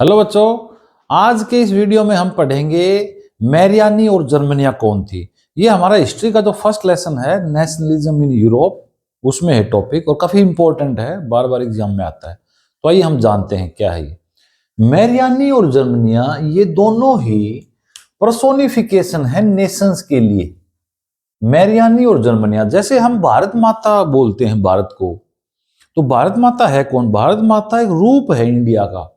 Hello बच्चों, आज के इस वीडियो में हम पढ़ेंगे मैरियानी और जर्मनिया कौन थी। ये हमारा हिस्ट्री का जो फर्स्ट लेसन है, नेशनलिज्म इन यूरोप, उसमें है टॉपिक और काफी इंपॉर्टेंट है, बार बार एग्जाम में आता है। तो आइए हम जानते हैं क्या है ये मैरियानी और जर्मनिया। ये दोनों ही पर्सोनिफिकेशन है नेशंस के लिए। मैरियानी और जर्मनिया, जैसे हम भारत माता बोलते हैं भारत को, तो भारत माता है कौन? भारत माता एक रूप है इंडिया का,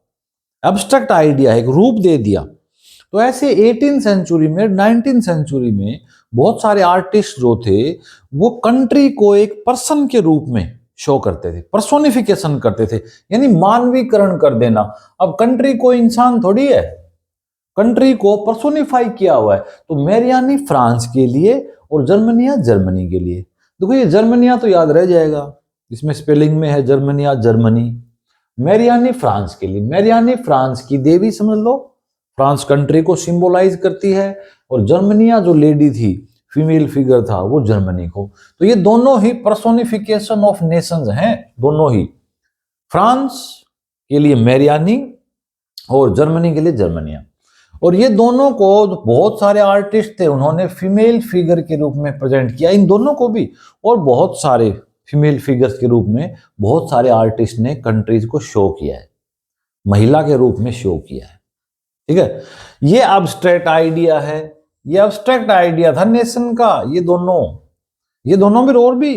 एब्स्ट्रैक्ट आइडिया है, एक रूप दे दिया। तो ऐसे 18 सेंचुरी में, 19 सेंचुरी में बहुत सारे आर्टिस्ट जो थे वो कंट्री को एक पर्सन के रूप में शो करते थे, पर्सोनिफिकेशन करते थे, यानी मानवीकरण कर देना। अब कंट्री कोई इंसान थोड़ी है, कंट्री को पर्सोनिफाई किया हुआ है। तो मैरियानी फ्रांस के लिए और जर्मनिया जर्मनी के लिए। देखो ये जर्मनिया तो याद रह जाएगा, इसमें स्पेलिंग में है जर्मनिया जर्मनी। मैरियानी फ्रांस के लिए, मैरियानी फ्रांस की देवी समझ लो, फ्रांस कंट्री को सिंबलाइज करती है, और जर्मनिया जो लेडी थी, फीमेल फिगर था, वो जर्मनी को। तो ये दोनों ही पर्सोनिफिकेशन ऑफ नेशंस हैं, दोनों ही। फ्रांस के लिए मैरियानी और जर्मनी के लिए जर्मनिया। और ये दोनों को बहुत सारे आर्टिस्ट थे, उन्होंने फीमेल फिगर के रूप में प्रेजेंट किया, इन दोनों को भी। और बहुत सारे फीमेल फिगर्स के रूप में बहुत सारे आर्टिस्ट ने कंट्रीज को शो किया है, महिला के रूप में शो किया है। ठीक है, ये एब्स्ट्रैक्ट आइडिया है, ये एब्स्ट्रैक्ट आइडिया था नेशन का। ये दोनों भी, और भी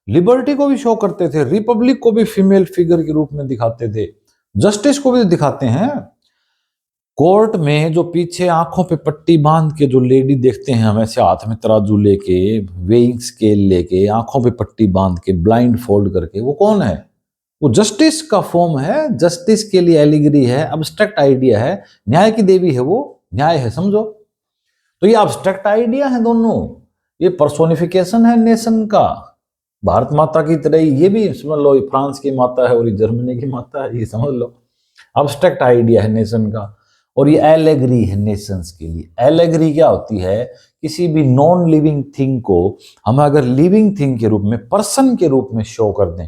लिबर्टी को भी शो करते थे, रिपब्लिक को भी फीमेल फिगर के रूप में दिखाते थे, जस्टिस को भी दिखाते हैं। कोर्ट में जो पीछे आंखों पे पट्टी बांध के जो लेडी देखते हैं हम, ऐसे हाथ में तराजू लेके, वेइंग स्केल लेके, आंखों पे पट्टी बांध के, ब्लाइंड फोल्ड करके, वो कौन है? वो जस्टिस का फॉर्म है, जस्टिस के लिए एलिगरी है, अब्स्ट्रैक्ट आइडिया है, न्याय की देवी है, वो न्याय है, समझो। तो ये अब्स्ट्रैक्ट आइडिया है दोनों, ये पर्सोनिफिकेशन है नेशन का। भारत माता की तरह ये भी समझ लो, फ्रांस की माता है और ये जर्मनी की माता है, ये समझ लो। अब्स्ट्रैक्ट आइडिया है नेशन का। और ये एलेगरी है नेशंस के लिए। एलेगरी क्या होती है? किसी भी नॉन लिविंग थिंग को हम अगर लिविंग थिंग के रूप में, पर्सन के रूप में शो कर दें,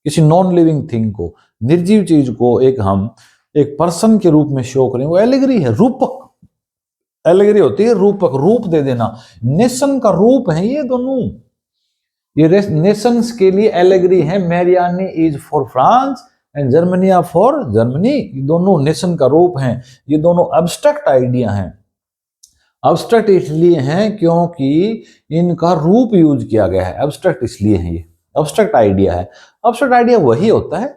किसी नॉन लिविंग थिंग को, निर्जीव चीज को हम एक पर्सन के रूप में शो करें, वो एलेगरी है, रूपक। एलेगरी होती है रूपक, रूप दे देना। नेशन का रूप है ये दोनों, ये नेशंस के लिए एलेगरी है। Marianne is for France and Germania for Germany. ये दोनों नेशन का रूप हैं, ये दोनों अब्स्ट्रैक्ट आइडिया हैं। अब्स्ट्रैक्ट इसलिए हैं क्योंकि इनका रूप यूज किया गया है, अब्स्ट्रैक्ट इसलिए है, ये अब्स्ट्रैक्ट आइडिया है। अब्स्ट्रैक्ट आइडिया वही होता है,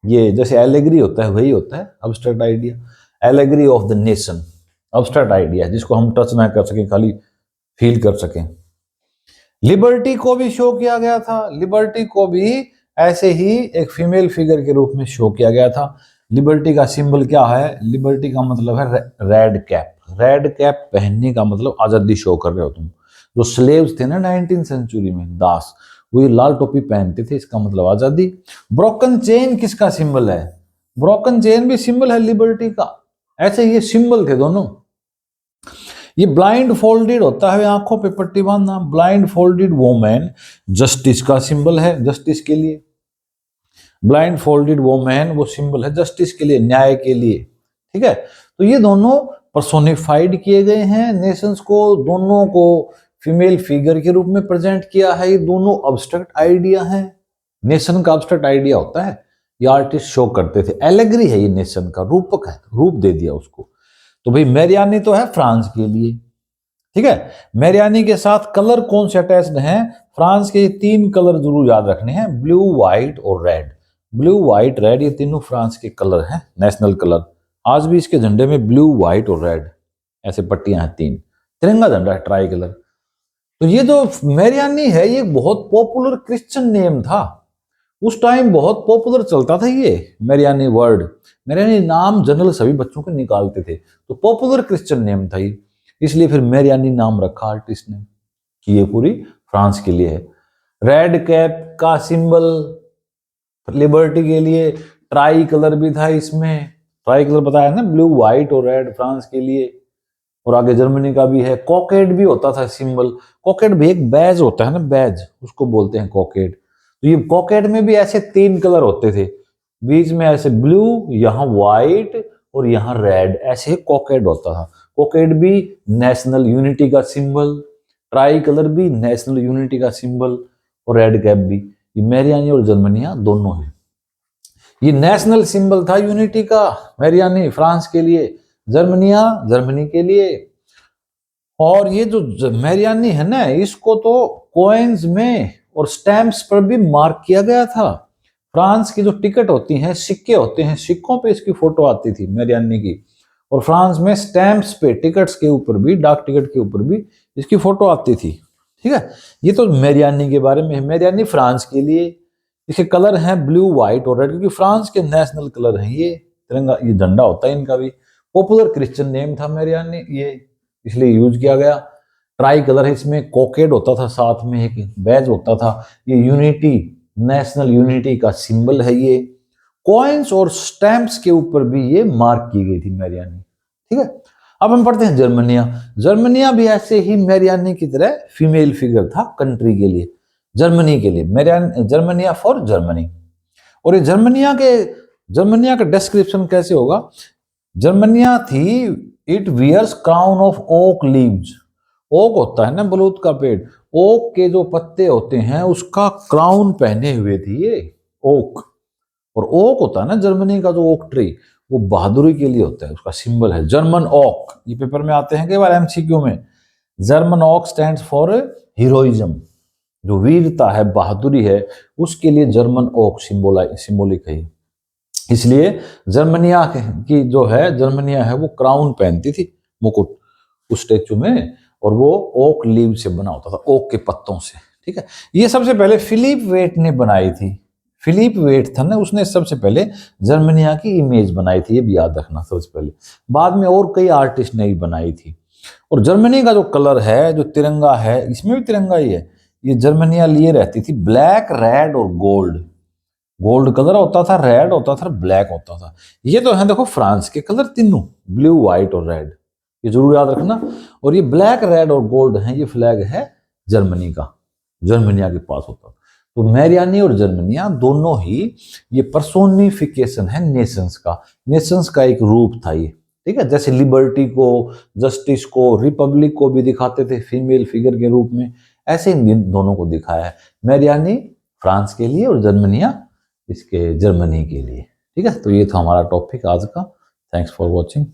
ये जैसे एलेगरी होता है वही होता है abstract idea. Allegory of the nation abstract idea, जिसको हम टच ना कर सकें, खाली फील कर सकें। लिबर्टी को भी शो किया गया था, लिबर्टी को भी ऐसे ही एक फीमेल फिगर के रूप में शो किया गया था। लिबर्टी का सिंबल क्या है? लिबर्टी का मतलब है रेड कैप। रेड कैप पहनने का मतलब आजादी शो कर रहे हो तुम। जो स्लेव्स थे ना 19 सेंचुरी में, दास, वो ये लाल टोपी पहनते थे, इसका मतलब आजादी। ब्रोकन चेन किसका सिंबल है? ब्रोकन चेन भी सिंबल है लिबर्टी का। ऐसे ये सिंबल थे दोनों। ये ब्लाइंड फोल्डेड होता है, आंखों पे पट्टी बांधना, ब्लाइंड फोल्डेड वोमेन जस्टिस का सिंबल है, जस्टिस के लिए। ब्लाइंड फोल्डेड वोमेन वो सिंबल है जस्टिस के लिए, न्याय के लिए। ठीक है, तो ये दोनों पर्सोनिफाइड किए गए हैं नेशंस को, दोनों को फीमेल फिगर के रूप में प्रेजेंट किया है। ये दोनों अब्स्ट्रैक्ट आइडिया हैं, नेशन का अब्स्ट्रैक्ट आइडिया होता है, ये आर्टिस्ट शो करते थे। एलेगरी है ये नेशन का, रूपक है, रूप दे दिया उसको। तो भाई मैरियानी तो है फ्रांस के लिए। ठीक है, मैरियानी के साथ कलर कौन से अटैच्ड हैं? फ्रांस के 3 कलर जरूर याद रखने हैं, ब्लू, व्हाइट और रेड। ब्लू, व्हाइट, रेड, ये तीनों फ्रांस के कलर हैं, नेशनल कलर। आज भी इसके झंडे में ब्लू, व्हाइट और रेड ऐसे पट्टियां हैं, 3। तिरंगा झंडा है, ट्राई कलर। तो ये जो मैरियानी है, ये बहुत पॉपुलर क्रिश्चियन नेम था उस टाइम, बहुत पॉपुलर चलता था ये मैरियानी वर्ड। मैरियानी नाम जनरल सभी बच्चों को निकालते थे, तो पॉपुलर क्रिश्चियन नेम था ये, इसलिए फिर मैरियानी नाम रखा आर्टिस्ट ने कि ये पूरी फ्रांस के लिए है। रेड कैप का सिंबल लिबर्टी के लिए, ट्राई कलर भी था इसमें, ट्राई कलर बताया ना, ब्लू, व्हाइट और रेड फ्रांस के लिए। और आगे जर्मनी का भी है। कॉकेड भी होता था सिंबल, कॉकेड भी एक बैज होता है ना, बैज, उसको बोलते हैं कॉकेड। तो ये कॉकेड में भी ऐसे 3 कलर होते थे, बीच में ऐसे ब्लू, यहाँ व्हाइट और यहाँ रेड, ऐसे कोकेड होता था। कोकेड भी नेशनल यूनिटी का सिंबल, ट्राई कलर भी नेशनल यूनिटी का सिंबल, और रेड कैप भी। ये मैरियानी और जर्मनिया दोनों है। ये नेशनल सिंबल था यूनिटी का, मैरियानी फ्रांस के लिए, जर्मनिया जर्मनी के लिए। और ये जो मैरियानी है ना, इसको तो कॉइन्स में और स्टैम्प्स पर भी मार्क किया गया था। फ्रांस की जो टिकट होती हैं, सिक्के होते हैं, सिक्कों पे इसकी फोटो आती थी मैरियानी की। और फ्रांस में स्टैम्प्स पे, टिकट्स के ऊपर भी, डाक टिकट के ऊपर भी इसकी फोटो आती थी। ठीक है, ये तो मैरियानी के बारे में है। मैरियानी फ्रांस के लिए, इसके कलर हैं ब्लू, व्हाइट और रेड, क्योंकि फ्रांस के नेशनल कलर हैं ये। तिरंगा, ये झंडा होता है इनका भी। पॉपुलर क्रिश्चियन नेम था मैरियानी, ये इसलिए यूज किया गया। ट्राई कलर है, इसमें कोकेड होता था, साथ में एक बैज होता था। ये यूनिटी, नेशनल यूनिटी का सिंबल है ये। कॉइन्स और स्टैम्प्स के ऊपर भी ये मार्क की गई थी मैरियानी। ठीक है, अब हम पढ़ते हैं जर्मनिया। जर्मनिया भी ऐसे ही मैरियानी की तरह फीमेल फिगर था कंट्री के लिए, जर्मनी के लिए। Germania for Germany. और ये जर्मनिया का डिस्क्रिप्शन कैसे होगा? जर्मनिया थी, it wears crown of oak leaves. Oak होता है ना बलूत का पेड़, ओक के जो पत्ते होते हैं उसका क्राउन पहने हुए थी ये ओक। और ओक होता है ना जर्मनी का जो ओक ट्री, वो बहादुरी के लिए होता है, उसका सिंबल है जर्मन ओक। ये पेपर में आते हैं कई बार एमसीक्यू में। German oak stands for heroism, जो वीरता है, बहादुरी है, उसके लिए जर्मन ओक सिंबोलिक है। इसलिए जर्मनिया की जो है, जर्मनिया है, वो क्राउन पहनती थी, मुकुट, उस स्टेचू में। और वो ओक लीव से बना होता था, ओक के पत्तों से। ठीक है, ये सबसे पहले फिलिप वेट ने बनाई थी। फिलिप वेट था ना, उसने सबसे पहले जर्मनिया की इमेज बनाई थी, ये भी याद रखना सबसे पहले। बाद में और कई आर्टिस्ट ने भी बनाई थी। और जर्मनी का जो कलर है, जो तिरंगा है, इसमें भी तिरंगा ही है। ये जर्मनिया लिए रहती थी ब्लैक, रेड और गोल्ड। गोल्ड कलर होता था, रेड होता था, ब्लैक होता था। ये तो है देखो फ्रांस के कलर तीनों, ब्लू, व्हाइट और रेड, ये जरूर याद रखना। और ये ब्लैक, रेड और गोल्ड है, ये फ्लैग है जर्मनी का, जर्मनिया के पास होता था। तो मैरियानी और जर्मनिया दोनों ही ये पर्सोनिफिकेशन है नेशंस का, नेशंस का एक रूप था ये। ठीक है, जैसे लिबर्टी को, जस्टिस को, रिपब्लिक को भी दिखाते थे फीमेल फिगर के रूप में, ऐसे इन दोनों को दिखाया है। मैरियानी फ्रांस के लिए और जर्मनिया इसके जर्मनी के लिए। ठीक है, तो ये था हमारा टॉपिक आज का। Thanks for watching.